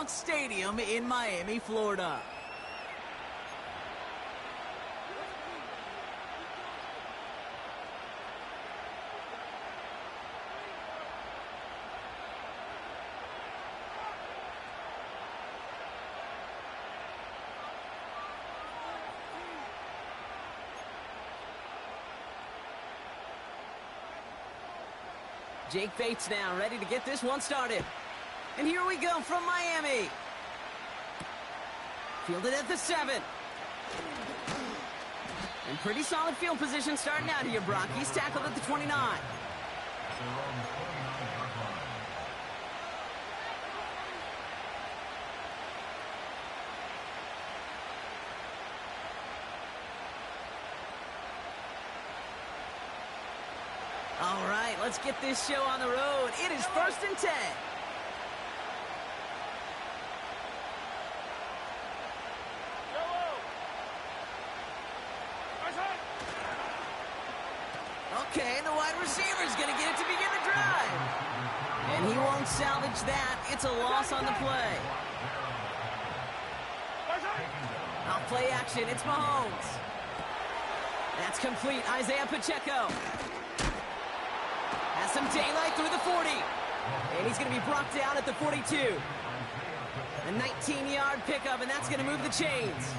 Bronx Stadium in Miami, Florida. Jake Bates now, ready to get this one started. And here we go from Miami. Fielded at the 7. And pretty solid field position starting out here, Brock. He's tackled at the 29. All right, let's get this show on the road. It is 1st and 10. Okay, the wide receiver's going to get it to begin the drive. And he won't salvage that. It's a loss on the play. Off play action, it's Mahomes. That's complete. Isaiah Pacheco has some daylight through the 40. And he's going to be brought down at the 42. A 19-yard pickup, and that's going to move the chains.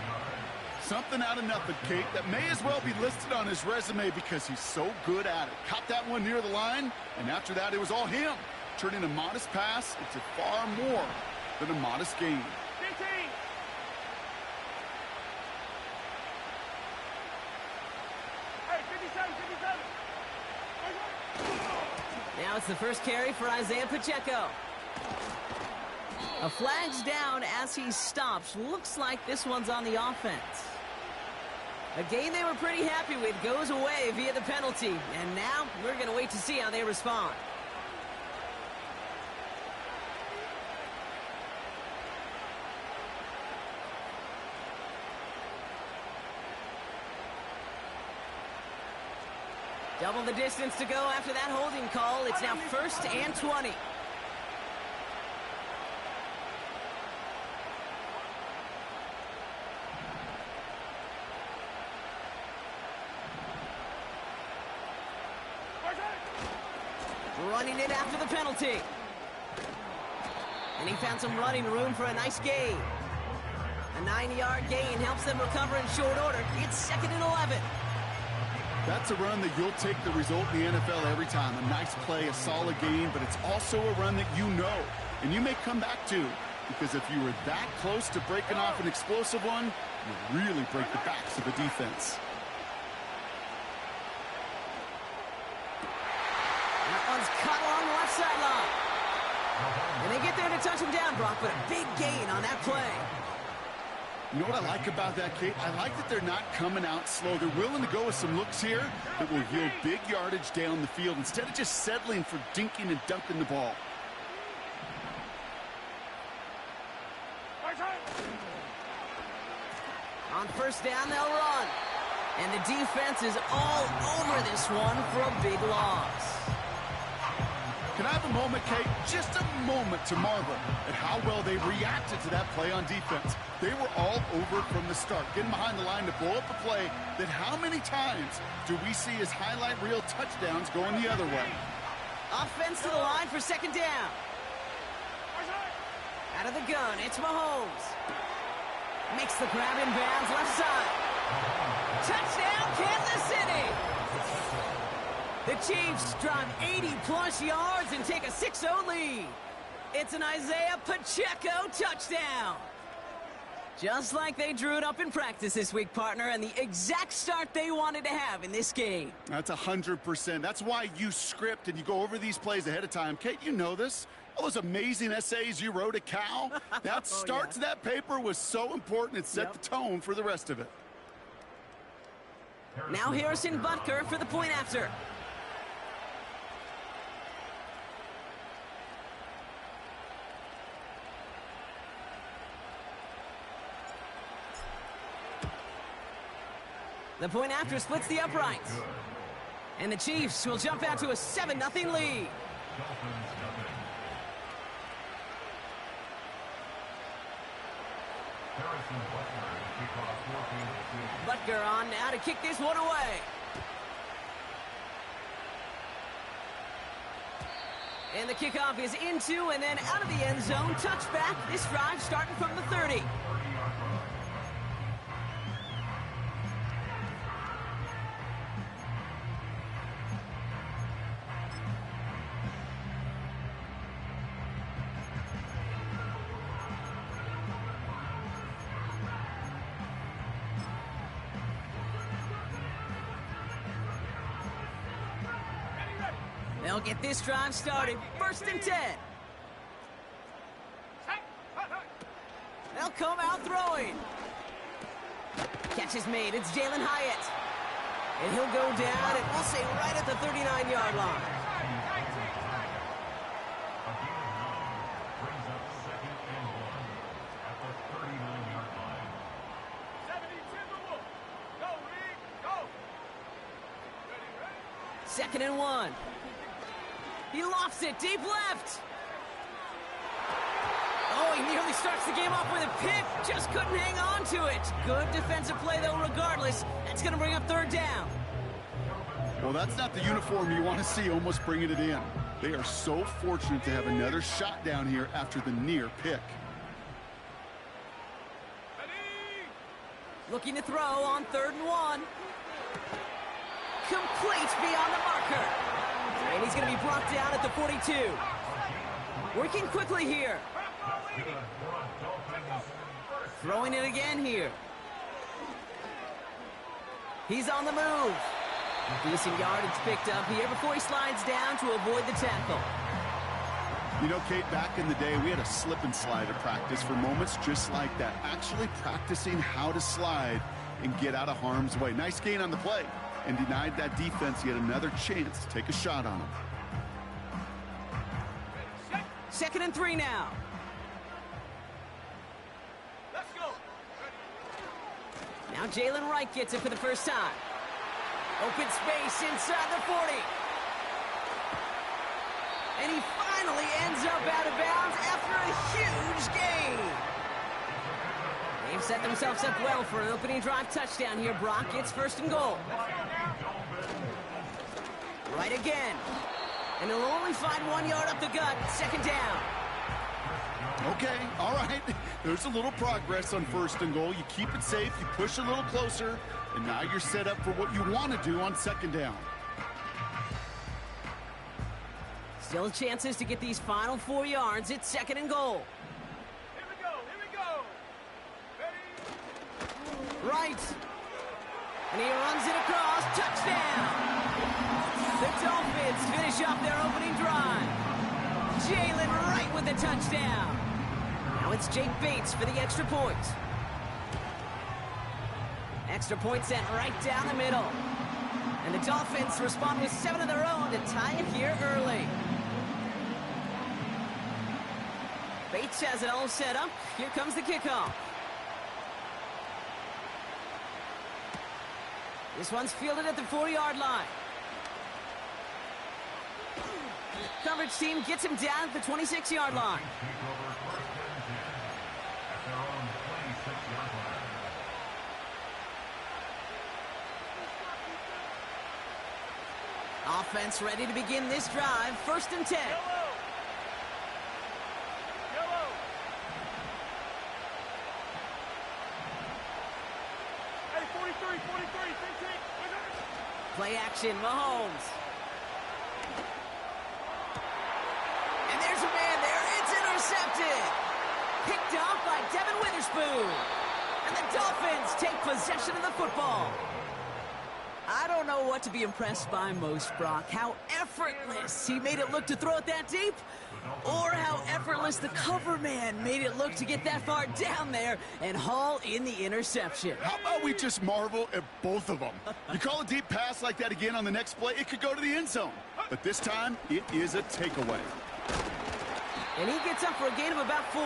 Something out of nothing, Kate, that may as well be listed on his resume because he's so good at it. Caught that one near the line, and after that, it was all him. Turning a modest pass into far more than a modest gain. 15. Hey, 57, 57. Now it's the first carry for Isaiah Pacheco. A flag's down as he stops. Looks like this one's on the offense. A game they were pretty happy with goes away via the penalty. And now we're going to wait to see how they respond. Double the distance to go after that holding call. It's now 1st and 20. Running it after the penalty. And he found some running room for a nice gain. A 9-yard gain helps them recover in short order. It's 2nd and 11. That's a run that you'll take the result in the NFL every time. A nice play, a solid game, but it's also a run that you know, and you may come back to, because if you were that close to breaking off an explosive one, you really break the backs of the defense. That one's cut along the left sideline. And they get there to touch him down, Brock, but a big gain on that play. You know what I like about that, Kate? I like that they're not coming out slow. They're willing to go with some looks here that will yield big yardage down the field instead of just settling for dinking and dunking the ball. On 1st down, they'll run. And the defense is all over this one for a big loss. Can I have a moment, Kate? Just a moment to marvel at how well they reacted to that play on defense. They were all over from the start, getting behind the line to blow up a play that how many times do we see as highlight reel touchdowns going the other way? Offense to the line for 2nd down. Out of the gun, it's Mahomes. Makes the grab in bounds, left side. Touchdown, Kansas City! The Chiefs drive 80-plus yards and take a 6-0 lead. It's an Isaiah Pacheco touchdown. Just like they drew it up in practice this week, partner, and the exact start they wanted to have in this game. That's 100%. That's why you script and you go over these plays ahead of time. Kate, you know this. All those amazing essays you wrote at Cal. That start to that paper was so important. It set the tone for the rest of it. Now Harrison Butker for the point after. The point after splits the uprights. And the Chiefs will jump out to a 7-0 lead. Butker on now to kick this one away. And the kickoff is into and then out of the end zone. Touchback. This drive starting from the 30. They'll get this drive started. 1st and 10. They'll come out throwing. Catch is made. It's Jalen Hyatt. And he'll go down, and we'll say right at the 39-yard line. Second and 1. He lofts it deep left. Oh, he nearly starts the game off with a pick. Just couldn't hang on to it. Good defensive play, though, regardless. That's going to bring up 3rd down. Well, that's not the uniform you want to see almost bringing it in. They are so fortunate to have another shot down here after the near pick. Looking to throw on 3rd and 1. Complete beyond the marker. And he's going to be brought down at the 42. Working quickly here. Throwing it again here. He's on the move. A decent yardage picked up here before he slides down to avoid the tackle. You know, Kate, back in the day, we had a slip and slide at practice for moments just like that. Actually practicing how to slide and get out of harm's way. Nice gain on the play. And denied that defense yet another chance to take a shot on him. 2nd and 3 now. Let's go. Now Jalen Wright gets it for the first time. Open space inside the 40. And he finally ends up out of bounds after a huge gain. They've set themselves up well for an opening drive touchdown here, Brock. It's 1st and goal. Right again. And he'll only find 1 yard up the gut. 2nd down. Okay, all right. There's a little progress on 1st and goal. You keep it safe, you push a little closer, and now you're set up for what you want to do on 2nd down. Still chances to get these final 4 yards. It's 2nd and goal. Here we go. Here we go. Ready? Right. And he runs it across. Touchdown. The Dolphins finish off their opening drive. Jalen Wright with the touchdown. Now it's Jake Bates for the extra point. Extra point sent right down the middle. And the Dolphins respond with 7 of their own to tie it here early. Bates has it all set up. Here comes the kickoff. This one's fielded at the 4-yard line. Coverage team gets him down at the 26-yard line. Offense ready to begin this drive. 1st and 10. Yellow. Hey, 43, 15. Play action, Mahomes. And there's a man there. It's intercepted. Picked off by Devin Witherspoon. And the Dolphins take possession of the football. I don't know what to be impressed by most, Brock. How effortless he made it look to throw it that deep, or how effortless the cover man made it look to get that far down there and haul in the interception. How about we just marvel at both of them? You call a deep pass like that again on the next play, it could go to the end zone. But this time, it is a takeaway. And he gets up for a gain of about 4.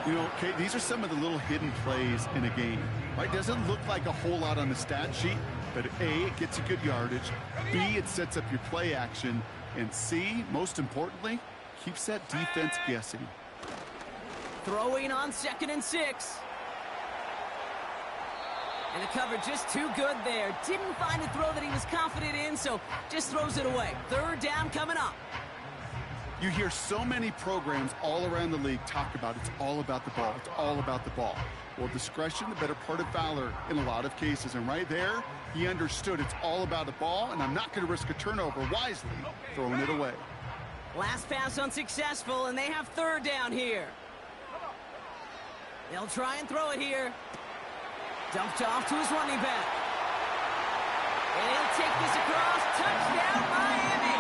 You know, Kate, these are some of the little hidden plays in a game. Right? Doesn't look like a whole lot on the stat sheet, but A, it gets you good yardage. B, it sets up your play action. And C, most importantly, keeps that defense guessing. Throwing on 2nd and 6. And the cover just too good there. Didn't find a throw that he was confident in, so just throws it away. 3rd down coming up. You hear so many programs all around the league talk about it's all about the ball. It's all about the ball. Well, discretion, the better part of valor in a lot of cases. And right there, he understood it's all about the ball, and I'm not going to risk a turnover, wisely throwing it away. Last pass unsuccessful, and they have 3rd down here. They'll try and throw it here. Dumped off to his running back. And he'll take this across. Touchdown, Miami!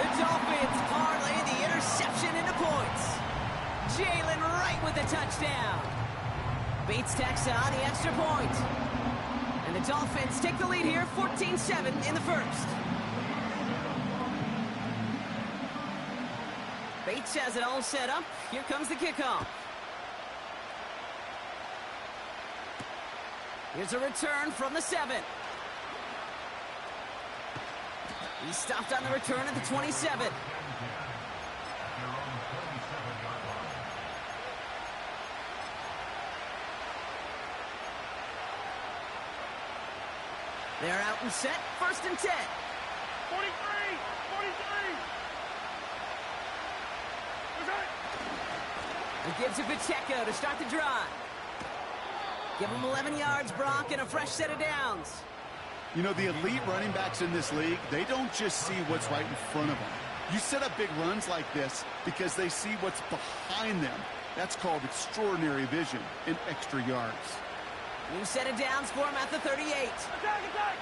The Dolphins parlay the interception into points. Jalen Wright with the touchdown. Beats Texas on the extra point. And the Dolphins take the lead here, 14-7 in the first. Bates has it all set up. Here comes the kickoff. Here's a return from the 7. He stopped on the return at the 27. They're out and set. 1st and 10. 43! 43! He gives it Pacheco to start the drive. Give him 11 yards, Brock, and a fresh set of downs. You know, the elite running backs in this league, they don't just see what's right in front of them. You set up big runs like this because they see what's behind them. That's called extraordinary vision and extra yards. New set of downs for him at the 38. Attack, attack!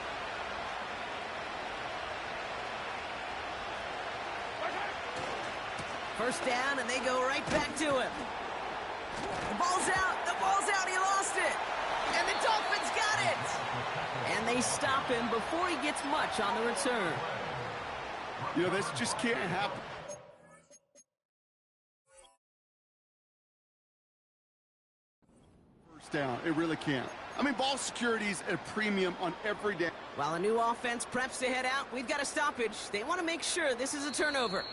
First down, and they go right back to him. The ball's out. The ball's out. He lost it. And the Dolphins got it. And they stop him before he gets much on the return. You know, this just can't happen. First down. It really can't. I mean, ball security's at a premium on every down. While a new offense preps to head out, we've got a stoppage. They want to make sure this is a turnover.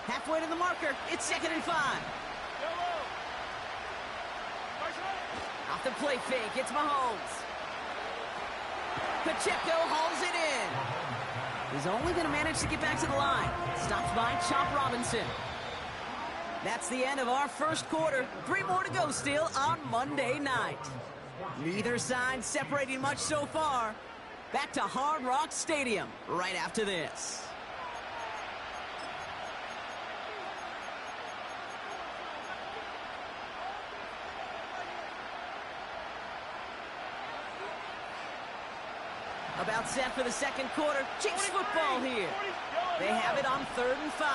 Halfway to the marker. It's 2nd and 5. Off the play fake. It's Mahomes. Pacheco hauls it in. He's only going to manage to get back to the line. Stopped by Chop Robinson. That's the end of our first quarter. 3 more to go still on Monday night. Neither side separating much so far. Back to Hard Rock Stadium right after this. About set for the second quarter. Chiefs football here. They have it on 3rd and 5.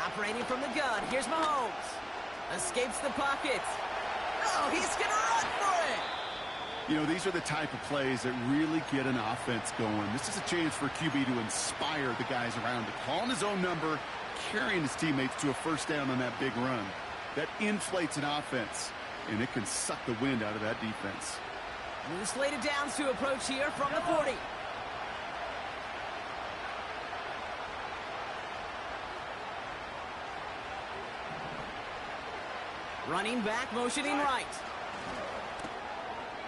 Operating from the gun. Here's Mahomes. Escapes the pocket. Oh, he's going to run for it. You know, these are the type of plays that really get an offense going. This is a chance for QB to inspire the guys around him. Calling his own number, carrying his teammates to a first down on that big run. That inflates an offense, and it can suck the wind out of that defense. New slated downs to approach here from the 40. Running back, motioning right.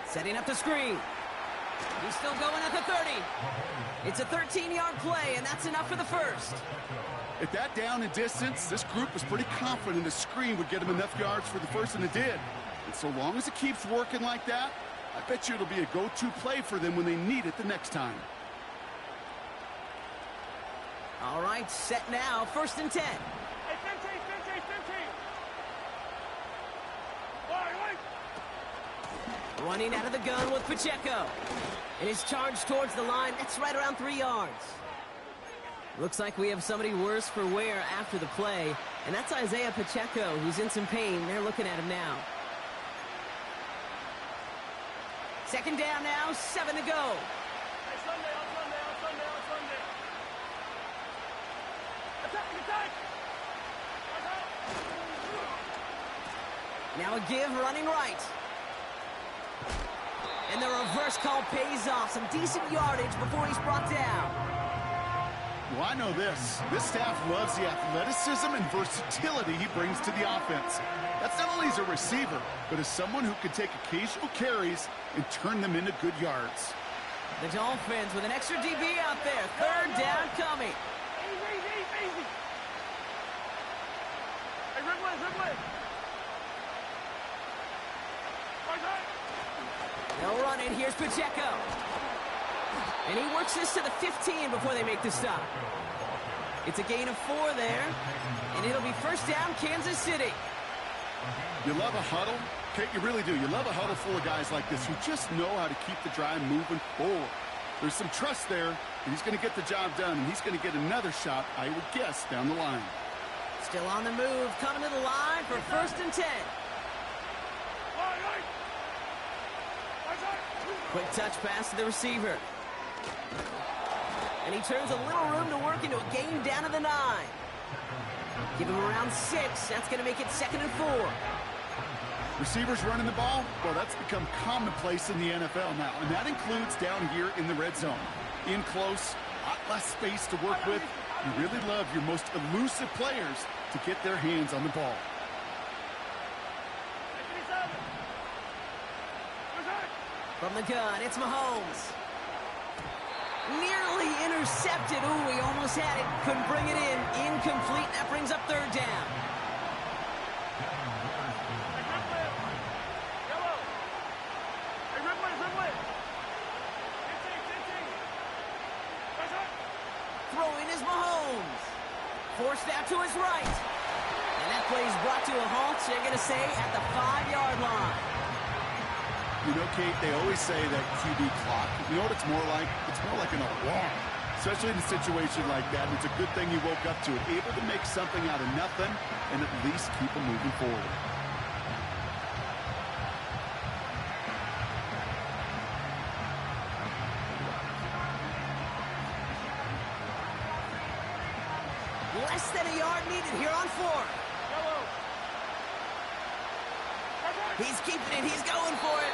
Setting up the screen. He's still going at the 30. It's a 13-yard play, and that's enough for the first. At that down and distance, this group was pretty confident the screen would get them enough yards for the first, and it did. And so long as it keeps working like that, I bet you it'll be a go-to play for them when they need it the next time. All right, set now, 1st and 10. Hey, 15. Running out of the gun with Pacheco. And his charge towards the line, that's right around 3 yards. Looks like we have somebody worse for wear after the play, and that's Isaiah Pacheco, who's in some pain. They're looking at him now. Second down now, 7 to go. Hey, Sunday, on Sunday, on Sunday, on Sunday. Attack, attack! Now a give running right. And the reverse call pays off. Some decent yardage before he's brought down. Well, I know this. This staff loves the athleticism and versatility he brings to the offense. That's not only as a receiver, but as someone who can take occasional carries and turn them into good yards. The Dolphins with an extra DB out there. Third down coming. Easy, easy, easy. Hey, Ridley, Ridley. They'll run it. Here's Pacheco. And he works this to the 15 before they make the stop. It's a gain of 4 there. And it'll be first down, Kansas City. You love a huddle? Kate, you really do. You love a huddle full of guys like this who just know how to keep the drive moving forward. There's some trust there that he's going to get the job done, and he's going to get another shot, I would guess, down the line. Still on the move, coming to the line for first and 10. Quick touch pass to the receiver. And he turns a little room to work into a gain down to the 9. Give him around 6. That's going to make it 2nd and 4. Receivers running the ball, well, that's become commonplace in the NFL now, and that includes down here in the red zone. In close, a lot less space to work with. You really love your most elusive players to get their hands on the ball. From the gun, it's Mahomes. Nearly intercepted. Ooh, he almost had it. Couldn't bring it in. Incomplete. That brings up third down. Throwing is Mahomes. Forced out to his right. And that play is brought to a halt, they're going to say, at the 5-yard line. You know, Kate, they always say that QB clock. You know what it's more like? It's more like an alarm, especially in a situation like that. It's a good thing you woke up to it, able to make something out of nothing and at least keep them moving forward. Less than a yard needed here on 4th. He's keeping it. He's going for it.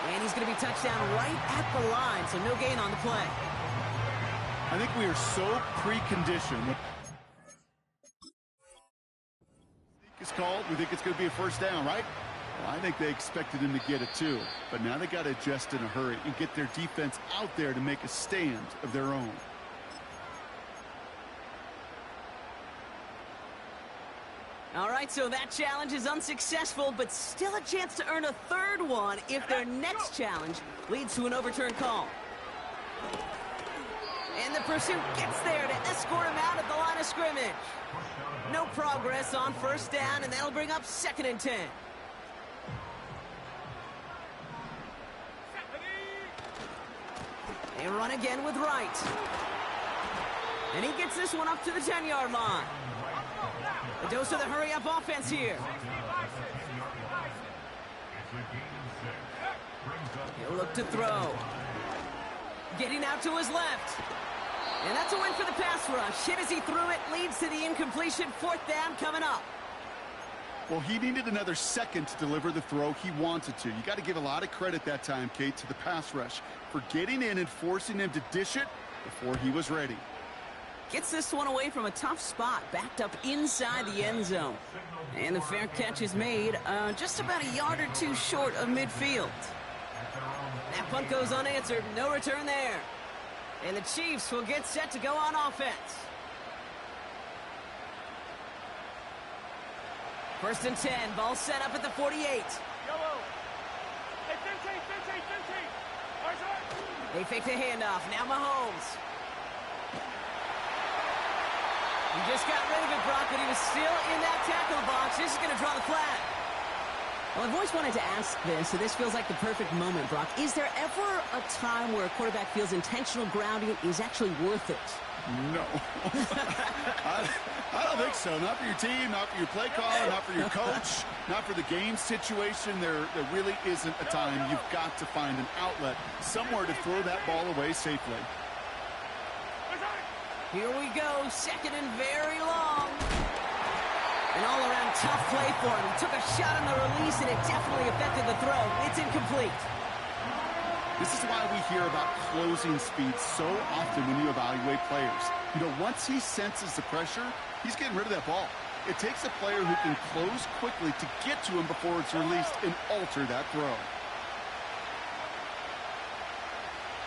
And he's going to be touched down right at the line, so no gain on the play. I think we are so preconditioned. Is called. We think it's going to be a first down, right? Well, I think they expected him to get it too. But now they got to adjust in a hurry and get their defense out there to make a stand of their own. All right, so that challenge is unsuccessful, but still a chance to earn a third one if their next challenge leads to an overturned call. And the pursuit gets there to escort him out at the line of scrimmage. No progress on first down, and that'll bring up 2nd and 10. They run again with Wright. And he gets this one up to the 10-yard line. A dose of the hurry-up offense here. He'll look to throw. Getting out to his left. And that's a win for the pass rush. Hit as he threw it, leads to the incompletion. 4th down coming up. Well, he needed another second to deliver the throw he wanted to. You got to give a lot of credit that time, Kate, to the pass rush for getting in and forcing him to dish it before he was ready. Gets this one away from a tough spot, backed up inside the end zone. And the fair catch is made just about a yard or 2 short of midfield. That punt goes unanswered, no return there. And the Chiefs will get set to go on offense. First and 10, ball set up at the 48. Yellow. Hey, 15, 15, 15. They fake the handoff, now Mahomes. He just got rid of it, Brock, but he was still in that tackle box. This is going to draw the flag. Well, I've always wanted to ask this, so this feels like the perfect moment, Brock. Is there ever a time where a quarterback feels intentional grounding is actually worth it? No. I don't think so. Not for your team, not for your play caller, not for your coach, not for the game situation. There really isn't a time. You've got to find an outlet, somewhere to throw that ball away safely. Here we go, second and very long. An all-around tough play for him. He took a shot on the release, and it definitely affected the throw. It's incomplete. This is why we hear about closing speed so often when you evaluate players. You know, once he senses the pressure, he's getting rid of that ball. It takes a player who can close quickly to get to him before it's released and alter that throw.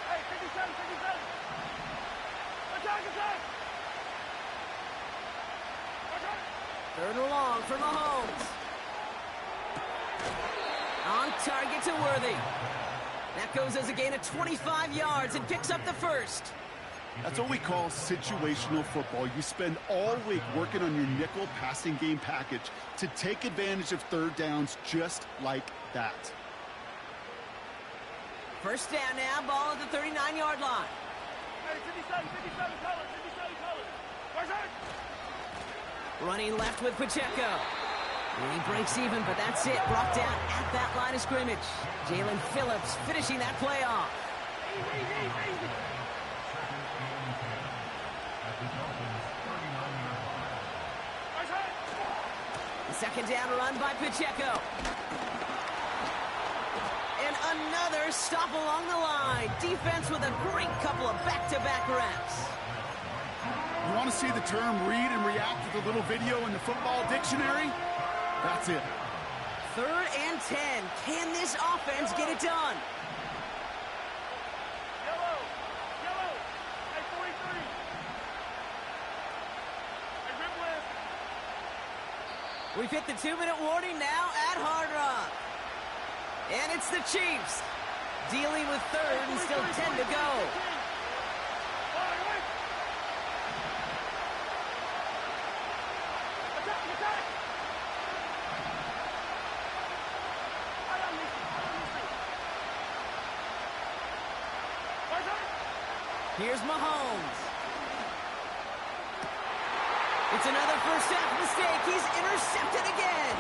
Hey, 57, 57. Attack, attack. Third and long for Mahomes. On target to Worthy. That goes as a gain of 25 yards and picks up the first. That's what we call situational football. You spend all week working on your nickel passing game package to take advantage of third downs just like that. First down now, ball at the 39-yard line. Hey, 57, 57, color, 57, color. Where's that? Running left with Pacheco. And he breaks even, but that's it. Brought down at that line of scrimmage. Jalen Phillips finishing that play off. Easy. The second down run by Pacheco. And another stop along the line. Defense with a great couple of back-to-back reps. You want to see the term read and react with a little video in the football dictionary? That's it. Third and 10. Can this offense get it done? Yellow. Hey, 43. Hey, rip list. We've hit the 2-minute warning now at Hard Rock. And it's the Chiefs dealing with third and still 10 to go. Attack. Here's Mahomes. It's another first half mistake. He's intercepted again.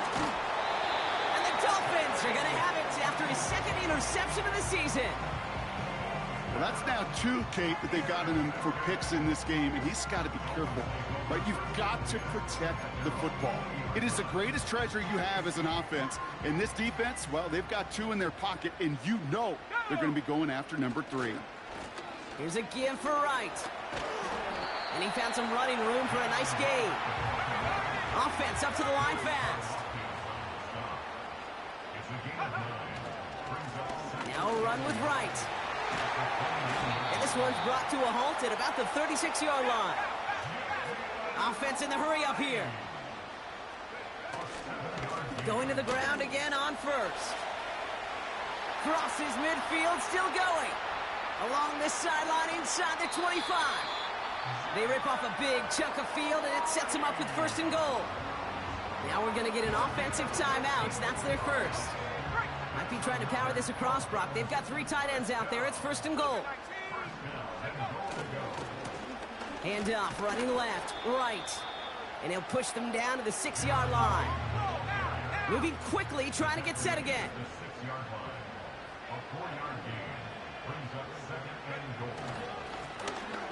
And the Dolphins are going to have it after his second interception of the season. Well, that's now two, Kate, that they got him for picks in this game, and he's got to be careful. Right? You've got to protect the football. It is the greatest treasure you have as an offense. And this defense, well, they've got two in their pocket, and you know they're going to be going after number 3. Here's a give for Wright. And he found some running room for a nice gain. Offense up to the line fast. Now a run with Wright. And this one's brought to a halt at about the 36-yard line. Offense in the hurry up here. Going to the ground again on first. Crosses midfield, still going. Along this sideline inside the 25. They rip off a big chunk of field, and it sets them up with first and goal. Now we're going to get an offensive timeout. That's their first. Might be trying to power this across, Brock. They've got 3 tight ends out there. It's first and goal. Hand off, running left, right. And he'll push them down to the 6-yard line. Moving quickly, trying to get set again.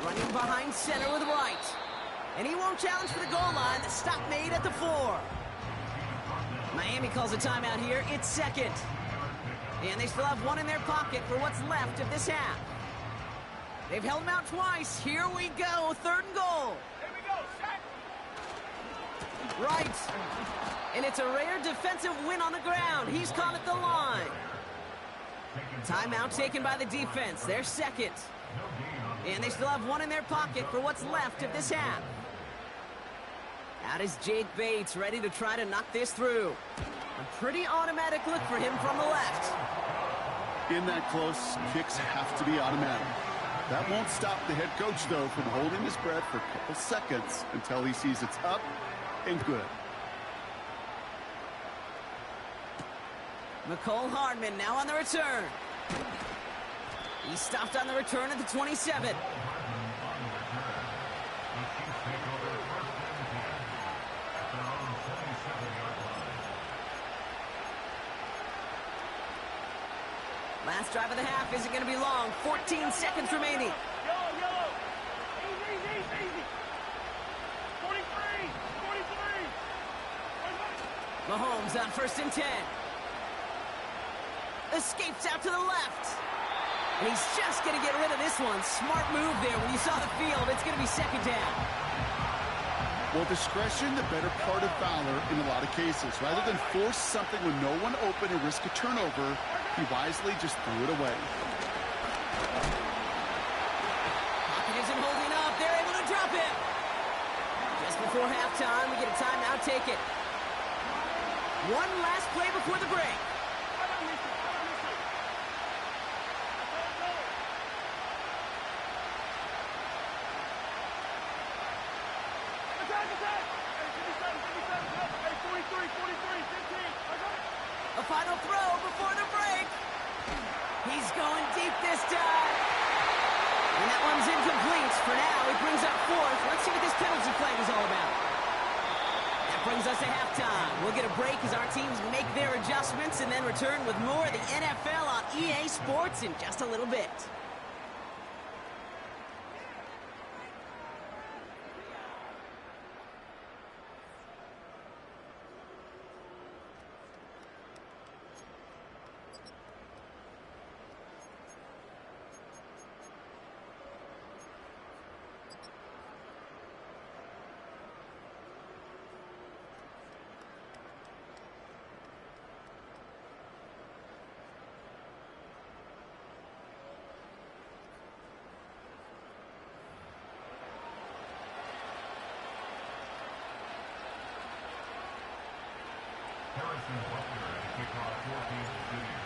Running behind center with Wright. And he won't challenge for the goal line. The stop made at the 4. Miami calls a timeout here. It's second. And they still have one in their pocket for what's left of this half. They've held him out twice. Here we go. Third and goal. Here we go. Set. Right. And it's a rare defensive win on the ground. He's caught at the line. Timeout taken by the defense. They're second. And they still have one in their pocket for what's left of this half. Out is Jake Bates, ready to try to knock this through. A pretty automatic look for him from the left. In that close, kicks have to be automatic. That won't stop the head coach, though, from holding his breath for a couple seconds until he sees it's up and good. McCole Hardman now on the return. He's stopped on the return at the 27. Last drive of the half isn't going to be long. 14 seconds remaining. Yellow, yellow. Easy, easy, easy. 43, 43. Mahomes on 1st and 10. Escapes out to the left. And he's just going to get rid of this one. Smart move there. When you saw the field, it's going to be 2nd down. Well, discretion, the better part of valor in a lot of cases. Rather than force something with no one open and risk a turnover, he wisely just threw it away. Pocket isn't holding up. They're able to drop him. Just before halftime, we get a timeout. Take it. One last play before the break. A final throw before the break. He's going deep this time. And that one's incomplete. For now, he brings up 4th. Let's see what this penalty flag is all about. That brings us to halftime. We'll get a break as our teams make their adjustments and then return with more of the NFL on EA Sports in just a little bit.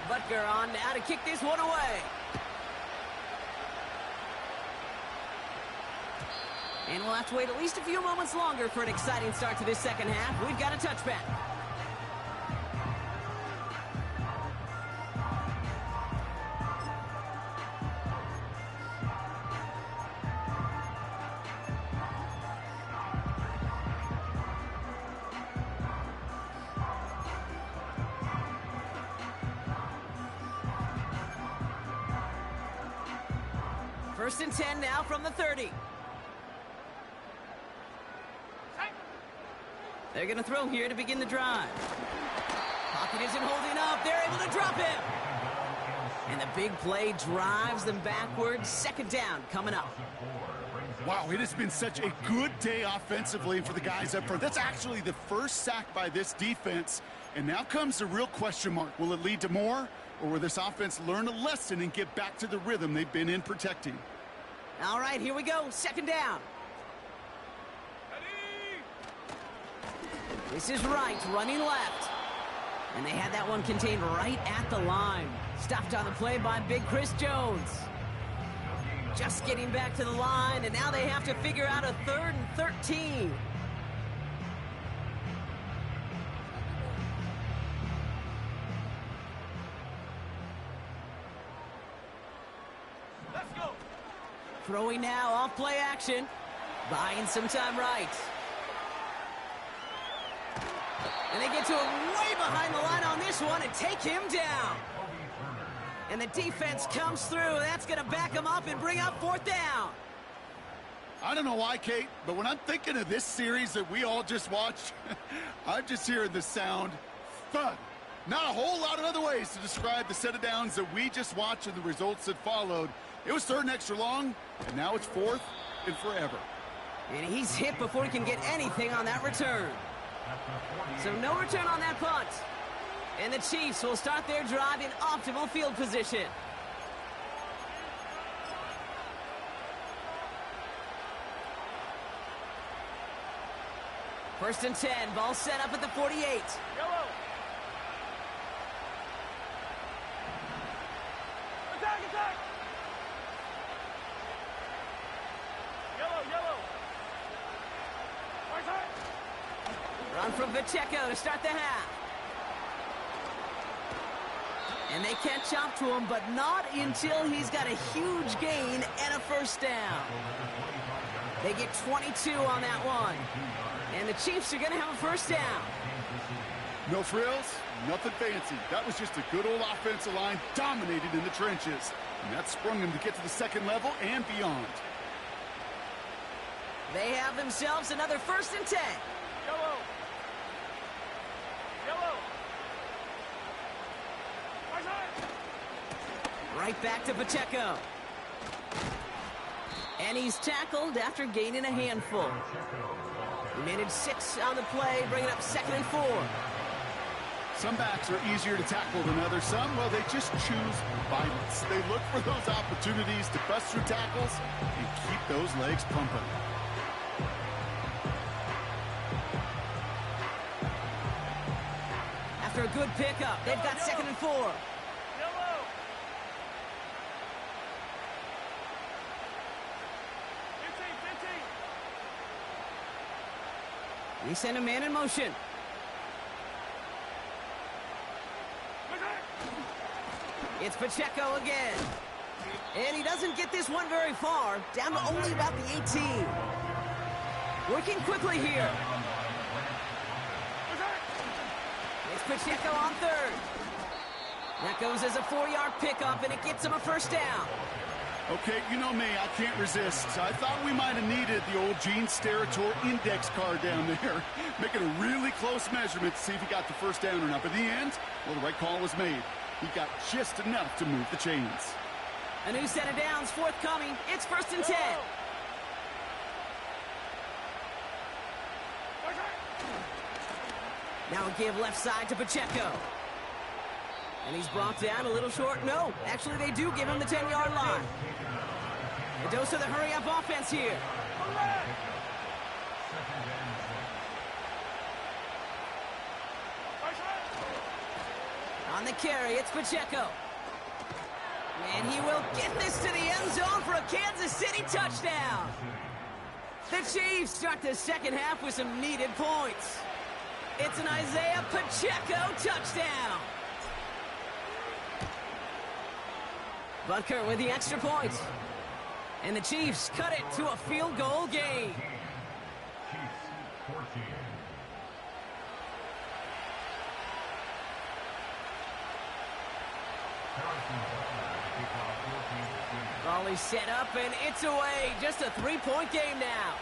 Butker on now to kick this one away. And we'll have to wait at least a few moments longer for an exciting start to this 2nd half. We've got a touchback. First and 10 now from the 30. They're going to throw here to begin the drive. Pocket isn't holding up. They're able to drop him. And the big play drives them backwards. 2nd down coming up. Wow, it has been such a good day offensively for the guys up front. That's actually the first sack by this defense. And now comes the real question mark. Will it lead to more? Or will this offense learn a lesson and get back to the rhythm they've been in protecting? All right, here we go. 2nd down. This is right, running left. And they had that one contained right at the line. Stopped on the play by Big Chris Jones. Just getting back to the line, and now they have to figure out a 3rd and 13. Let's go. Throwing now off play action. Buying some time right. And they get to him way behind the line on this one and take him down. And the defense comes through. That's going to back him up and bring up 4th down. I don't know why, Kate, but when I'm thinking of this series that we all just watched, I'm just hearing the sound thud. Not a whole lot of other ways to describe the set of downs that we just watched and the results that followed. It was 3rd and extra long, and now it's 4th and forever. And he's hit before he can get anything on that return. So no return on that punt. And the Chiefs will start their drive in optimal field position. First and 10, ball set up at the 48. Yellow. Attack, attack. Yellow, yellow. Right side. Run from Pacheco to start the half. And they catch up to him, but not until he's got a huge gain and a first down. They get 22 on that one. And the Chiefs are going to have a first down. No frills, nothing fancy. That was just a good old offensive line dominated in the trenches. And that sprung him to get to the second level and beyond. They have themselves another 1st and 10. Yellow. Yellow. Right back to Pacheco. And he's tackled after gaining a handful. He made it 6 on the play, bringing up 2nd and 4. Some backs are easier to tackle than others. Some, well, they just choose violence. They look for those opportunities to bust through tackles and keep those legs pumping. After a good pickup, they've got 2nd and 4. Yellow. He sent a man in motion. It's Pacheco again. And he doesn't get this one very far, down to only about the 18. Working quickly here. It's Pacheco on 3rd. That goes as a 4-yard pickup, and it gets him a first down. Okay, you know me, I can't resist. I thought we might have needed the old Gene Steratore index card down there, making a really close measurement to see if he got the first down or not. But in the end, well, the right call was made. He got just enough to move the chains. A new set of downs forthcoming. It's 1st and 10. Now a give left side to Pacheco. And he's brought down a little short. No, actually they do give him the 10-yard line. A dose of the hurry-up offense here. On the carry, it's Pacheco. And he will get this to the end zone for a Kansas City touchdown. The Chiefs start the second half with some needed points. It's an Isaiah Pacheco touchdown. Butker with the extra point. And the Chiefs cut it to a field goal game. Volley set up, and it's away. Just a 3-point game now.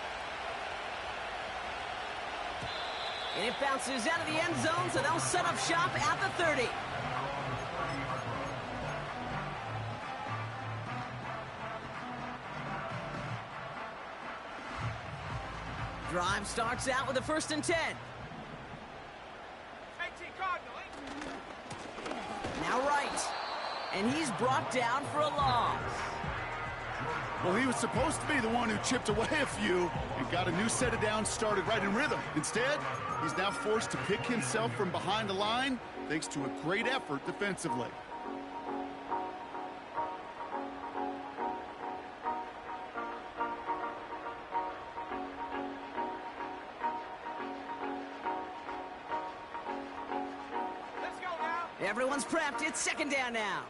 And it bounces out of the end zone, so they'll set up shop at the 30. Drive starts out with a 1st and 10. Now right. And he's brought down for a loss. Well, he was supposed to be the one who chipped away a few and got a new set of downs started right in rhythm. Instead, he's now forced to pick himself from behind the line thanks to a great effort defensively. Everyone's prepped. It's 2nd down now.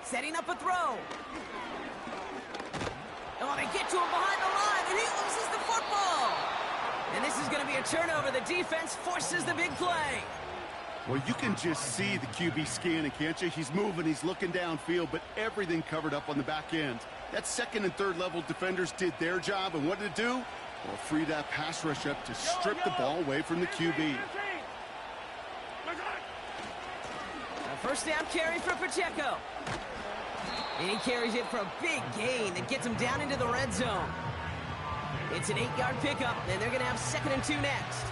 Setting up a throw. Oh, they get to him behind the line, and he loses the football. And this is going to be a turnover. The defense forces the big play. Well, you can just see the QB scanning, can't you? He's moving, he's looking downfield, but everything covered up on the back end. That 2nd and 3rd level defenders did their job, and what did it do? Well, free that pass rush up to strip the ball away from the QB. A 1st down carry for Pacheco. And he carries it for a big gain that gets him down into the red zone. It's an 8-yard pickup, and they're going to have 2nd and 2 next.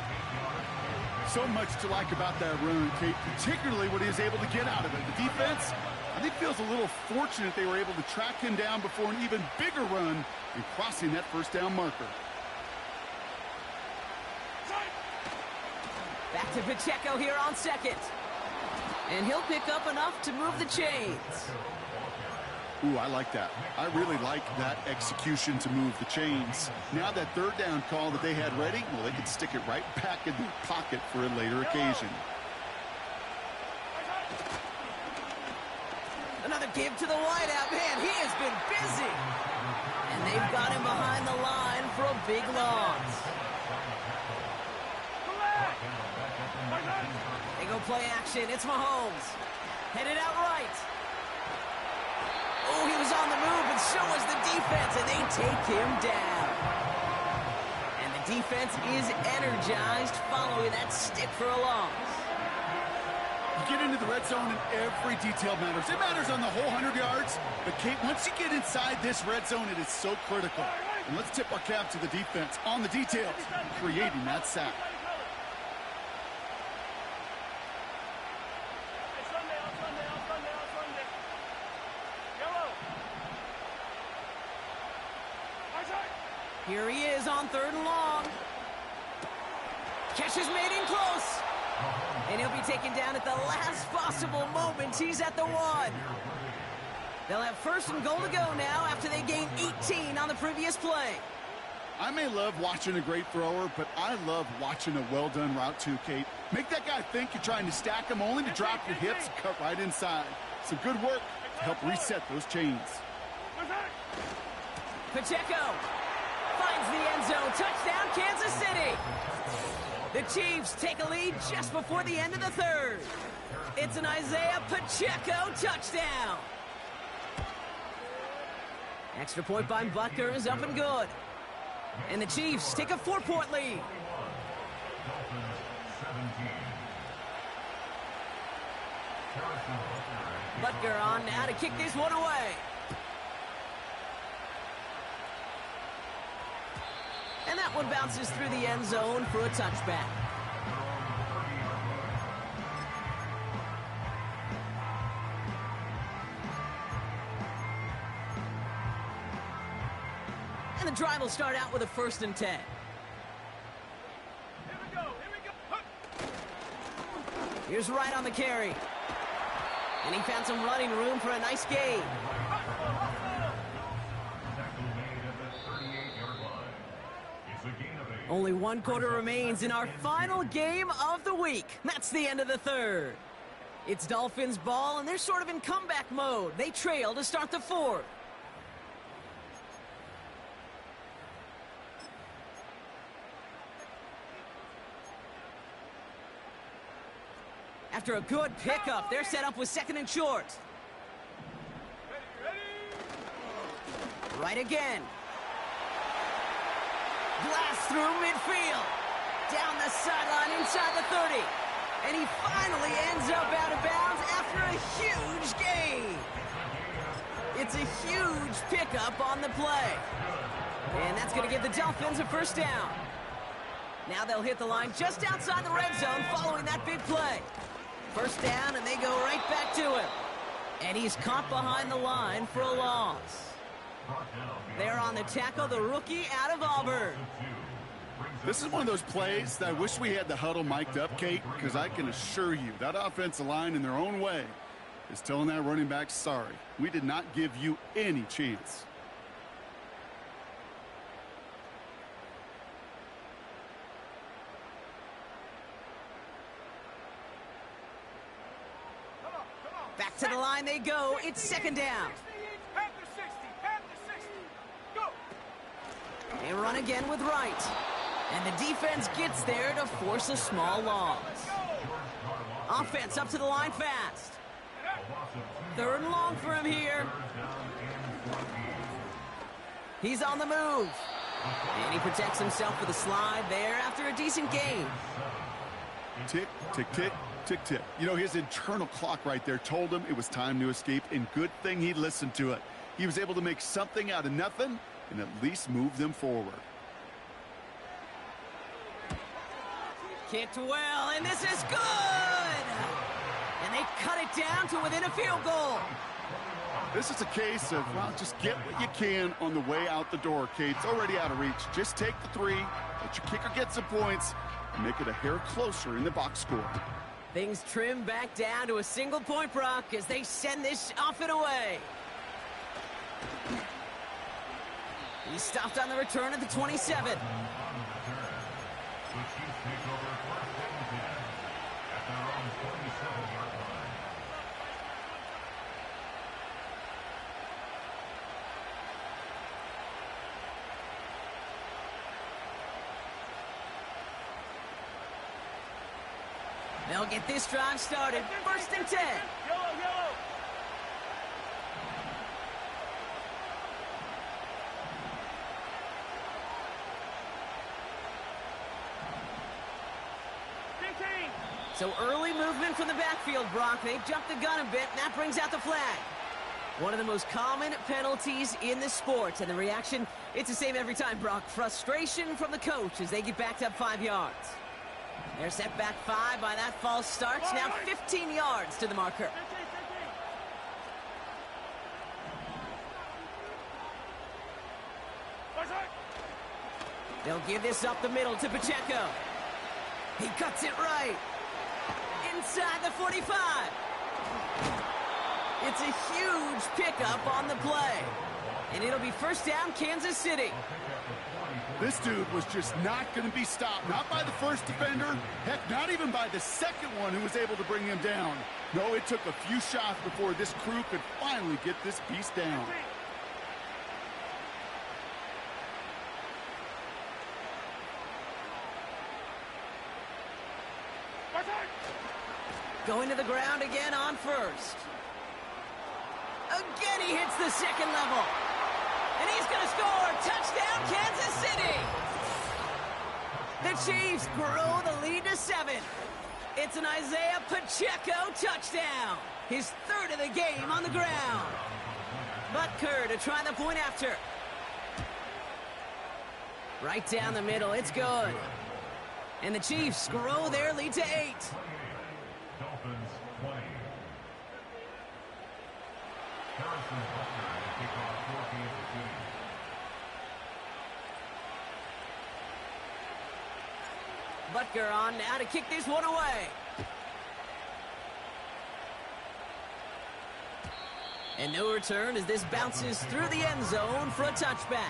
So much to like about that run, Kate, particularly what he was able to get out of it. The defense, I think, feels a little fortunate they were able to track him down before an even bigger run in crossing that 1st down marker. Back to Pacheco here on 2nd. And he'll pick up enough to move the chains. Ooh, I like that. I really like that execution to move the chains. Now that third down call that they had ready, well, they could stick it right back in their pocket for a later occasion. Another give to the wideout. Man, he has been busy. And they've got him behind the line for a big loss. They go play action. It's Mahomes. Headed out right. Oh, he was on the move, and so was the defense, and they take him down. And the defense is energized following that stick for a loss. You get into the red zone, and every detail matters. It matters on the whole 100 yards. But, Kate, once you get inside this red zone, it is so critical. And let's tip our cap to the defense on the details, creating that sack. Here he is on 3rd and long. Catch is made in close. And he'll be taken down at the last possible moment. He's at the 1. They'll have 1st and goal to go now after they gained 18 on the previous play. I may love watching a great thrower, but I love watching a well-done route too, Kate. Make that guy think you're trying to stack him only to drop your hips and cut right inside. Some good work to help reset those chains. Pacheco finds the end zone. Touchdown, Kansas City. The Chiefs take a lead just before the end of the 3rd. It's an Isaiah Pacheco touchdown. Extra point by Butker is up and good. And the Chiefs take a 4-point lead. Butker on now to kick this one away. And that one bounces through the end zone for a touchback. And the drive will start out with a 1st and 10. Here we go, here we go. Here's Wright on the carry. And he found some running room for a nice gain. Only 1 quarter remains in our final game of the week. That's the end of the 3rd. It's Dolphins ball, and they're sort of in comeback mode. They trail to start the 4th. After a good pickup, they're set up with 2nd and short. Right again. Blast through midfield. Down the sideline inside the 30. And he finally ends up out of bounds after a huge gain. It's a huge pickup on the play. And that's going to give the Dolphins a 1st down. Now they'll hit the line just outside the red zone following that big play. 1st down, and they go right back to him. And he's caught behind the line for a loss. They're on the tackle, the rookie out of Auburn. This is one of those plays that I wish we had the huddle mic'd up, Kate, because I can assure you that offensive line in their own way is telling that running back, sorry, we did not give you any chance. Back to the line they go. It's 2nd down. They run again with Wright. And the defense gets there to force a small loss. Offense up to the line fast. 3rd and long for him here. He's on the move. And he protects himself with a slide there after a decent gain. Tick, tick, tick, tick, tick. You know, his internal clock right there told him it was time to escape, and good thing he listened to it. He was able to make something out of nothing and at least move them forward. Kicked well, and this is good! And they cut it down to within a field goal. This is a case of, well, just get what you can on the way out the door, Kate. It's already out of reach. Just take the 3, let your kicker get some points, and make it a hair closer in the box score. Things trim back down to a single point, Brock, as they send this off and away. He stopped on the return at the 27. They'll get this drive started. First and 10. Yellow, yellow. So early movement from the backfield, Brock. They've jumped the gun a bit, and that brings out the flag. One of the most common penalties in the sport, and the reaction, it's the same every time, Brock. Frustration from the coach as they get backed up 5 yards. They're set back 5 by that false start. Now 15 yards to the marker. They'll give this up the middle to Pacheco. He cuts it right. Inside the 45. It's a huge pickup on the play. And it'll be first down, Kansas City. This dude was just not going to be stopped. Not by the first defender. Heck, not even by the second one who was able to bring him down. No, it took a few shots before this crew could finally get this beast down. Going to the ground again on first. Again, he hits the second level. And he's going to score. Touchdown, Kansas City. The Chiefs grow the lead to 7. It's an Isaiah Pacheco touchdown. His third of the game on the ground. Butker to try the point after. Right down the middle. It's good. And the Chiefs grow their lead to 8. Dolphins 20. Harrison Butker to kick off for Kansas City. Butker on now to kick this one away. And no return as this bounces through the end zone for a touchback.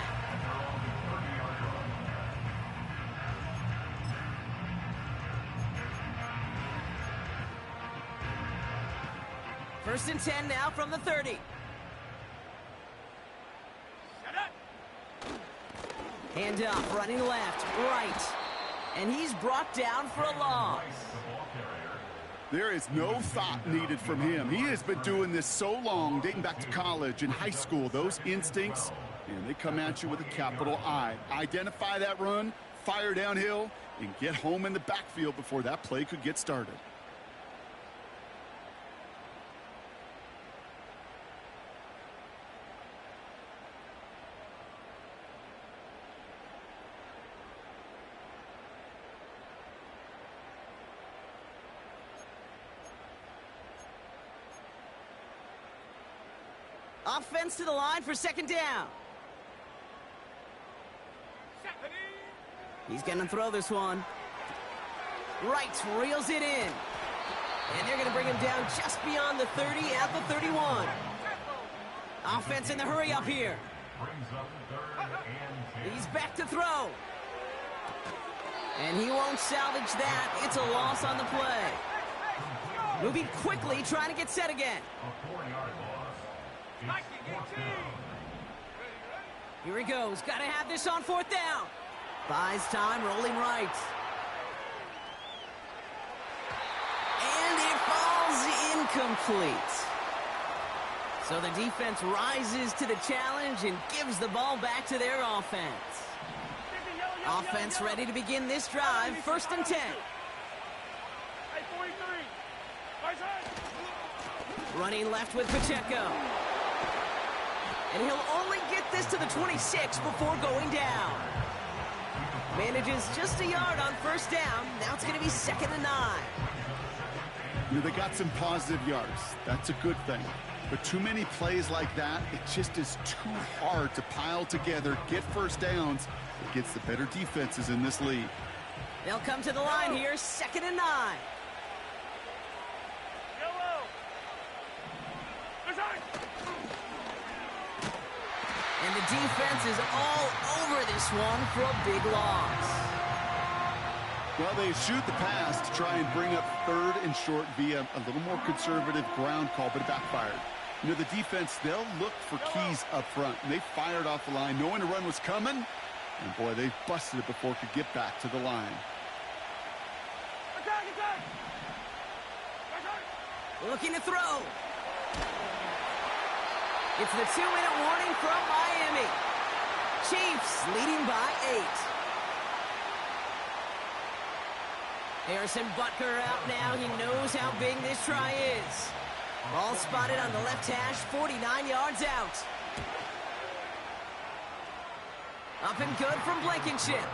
First and 10 now from the 30. Hand up, running left, right. And he's brought down for a loss. There is no thought needed from him. He has been doing this so long, dating back to college and high school. Those instincts, and they come at you with a capital I. Identify that run, fire downhill, and get home in the backfield before that play could get started. Offense to the line for second down. He's going to throw this one. Right, reels it in. And they're going to bring him down just beyond the 30 at the 31. Offense in the hurry up here. He's back to throw. And he won't salvage that. It's a loss on the play. Moving quickly, trying to get set again. Here he goes. Got to have this on fourth down. Buys time, rolling right. And it falls incomplete. So the defense rises to the challenge and gives the ball back to their offense. Offense ready to begin this drive. First and 10. Running left with Pacheco. And he'll only get this to the 26 before going down. Manages just a yard on first down. Now it's going to be 2nd and 9. You know, they got some positive yards. That's a good thing. But too many plays like that, it just is too hard to pile together, get first downs against the better defenses in this league. They'll come to the line here, 2nd and 9. defense is all over this one for a big loss. Well, they shoot the pass to try and bring up 3rd and short via a little more conservative ground call, but it backfired. You know, the defense, they'll look for keys up front, and they fired off the line knowing a run was coming, and boy, they busted it before it could get back to the line. Attack, attack! Looking to throw. It's the 2-minute warning from Miami. Chiefs leading by 8. Harrison Butker out now. He knows how big this try is. Ball spotted on the left hash, 49 yards out. Up and good from Blankenship.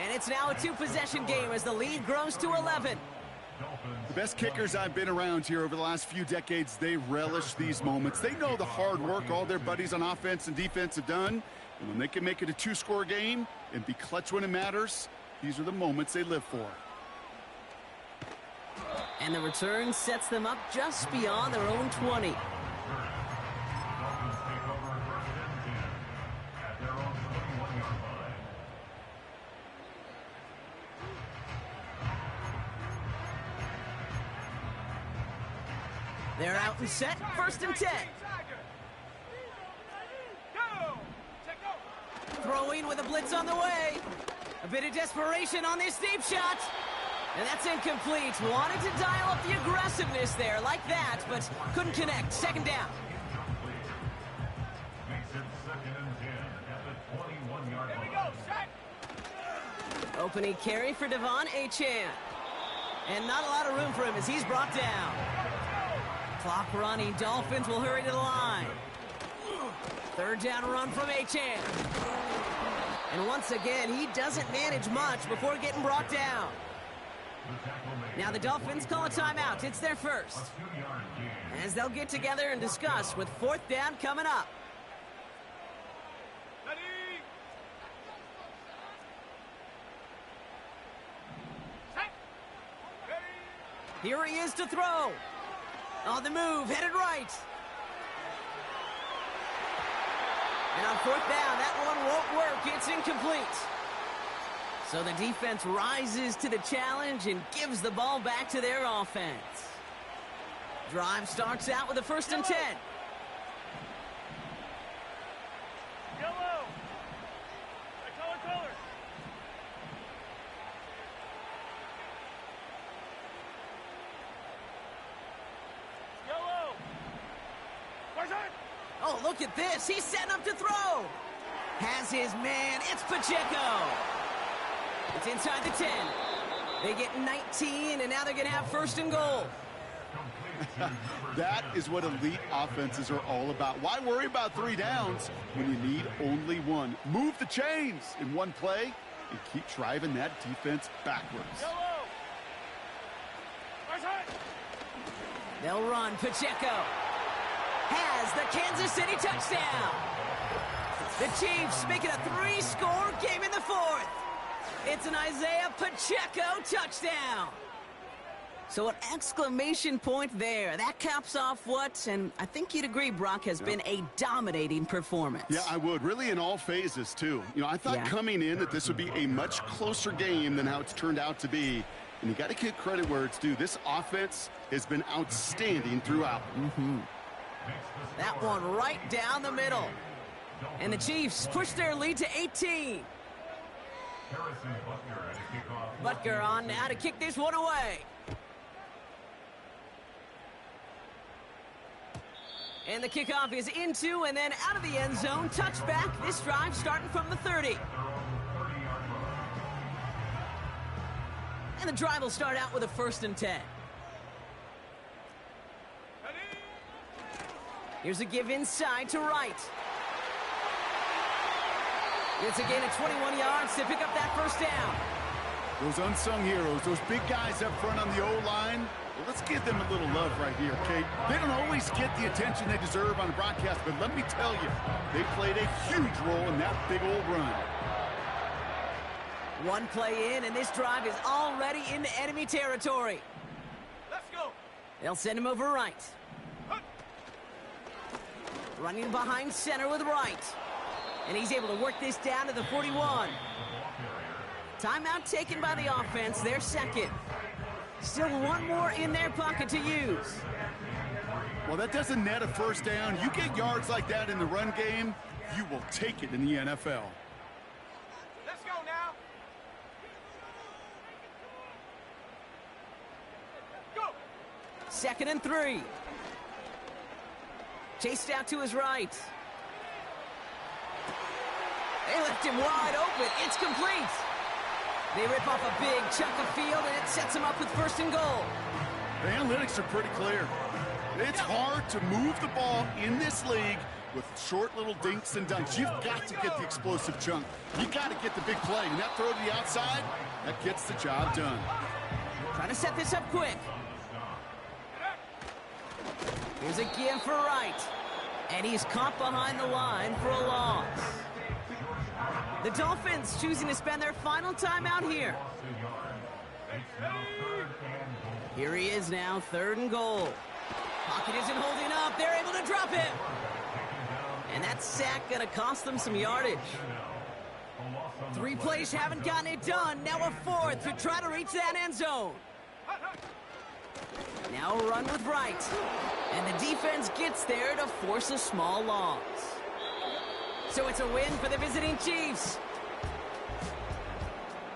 And it's now a 2-possession game as the lead grows to 11. The best kickers I've been around here over the last few decades, they relish these moments. They know the hard work all their buddies on offense and defense have done. And when they can make it a 2-score game and be clutch when it matters, these are the moments they live for. And the return sets them up just beyond their own 20. They're out and set, 1st and 10. Throwing with a blitz on the way. A bit of desperation on this deep shot. And that's incomplete. Wanted to dial up the aggressiveness there like that, but couldn't connect. 2nd down. Makes it 2nd and 10 at the 21-yard line. Here we go, set! Opening carry for Devon Achane. And not a lot of room for him as he's brought down. Clock running. Dolphins will hurry to the line. 3rd down run from Achane. And once again, he doesn't manage much before getting brought down. Now the Dolphins call a timeout. It's their first. As they'll get together and discuss with 4th down coming up. Ready! Set! Ready! Here he is to throw. On the move, headed right. And on 4th down, that one won't work. It's incomplete. So the defense rises to the challenge and gives the ball back to their offense. Drive starts out with a 1st and 10. Yellow! Color! Yellow! Where's it? Oh, look at this. He's setting up to throw. Has his man. It's Pacheco. It's inside the 10. They get 19, and now they're going to have 1st and goal. That is what elite offenses are all about. Why worry about 3 downs when you need only 1? Move the chains in one play and keep driving that defense backwards. Yellow! Where's it? They'll run. Pacheco has the Kansas City touchdown. The Chiefs make it a 3-score game in the 4th. It's an Isaiah Pacheco touchdown. So an exclamation point there. That caps off what, and I think you'd agree, Brock, has been a dominating performance. Yeah, I would. Really in all phases, too. You know, I thought coming in that this would be a much closer game than how it's turned out to be. And you got to give credit where it's due. This offense has been outstanding throughout. That one right down the middle. And the Chiefs push their lead to 18. Butker on now to kick this one away. And the kickoff is into and then out of the end zone. Touchback. This drive starting from the 30. And the drive will start out with a 1st and 10. Here's a give inside to Wright. It's a gain of 21 yards to pick up that 1st down. Those unsung heroes, those big guys up front on the O-line, well, let's give them a little love right here, Kate. They don't always get the attention they deserve on the broadcast, but let me tell you, they played a huge role in that big old run. One play in, and this drive is already into enemy territory. Let's go! They'll send him over right. Running behind center with Wright. And he's able to work this down to the 41. Timeout taken by the offense, their second. Still one more in their pocket to use. Well, that doesn't net a first down. You get yards like that in the run game, you will take it in the NFL. Let's go now. Go. 2nd and 3. Chased out to his right. They left him wide open. It's complete. They rip off a big chunk of field, and it sets them up with 1st and goal. The analytics are pretty clear. It's hard to move the ball in this league with short little dinks and dunks. You've got to get the explosive chunk. You got to get the big play. And that throw to the outside, that gets the job done. Trying to set this up quick. Here's a give for Wright. And he's caught behind the line for a loss. The Dolphins choosing to spend their final timeout here. Here he is now, 3rd and goal. Pocket isn't holding up. They're able to drop him. And that sack going to cost them some yardage. 3 plays haven't gotten it done. Now a 4th to try to reach that end zone. Now a run with Wright. And the defense gets there to force a small loss. So it's a win for the visiting Chiefs.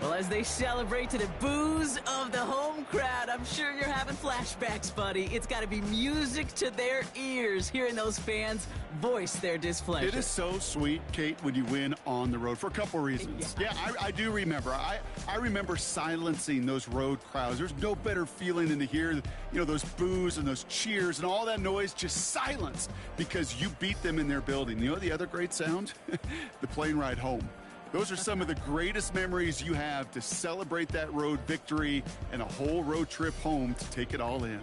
Well, as they celebrate to the boos of the home crowd, I'm sure you're having flashbacks, buddy. It's got to be music to their ears, hearing those fans voice their displeasure. It is so sweet, Kate, when you win on the road for a couple reasons. Yeah, I do remember. I remember silencing those road crowds. There's no better feeling than to hear, those boos and those cheers and all that noise just silence because you beat them in their building. You know the other great sound? The plane ride home. Those are some of the greatest memories you have to celebrate that road victory and a whole road trip home to take it all in.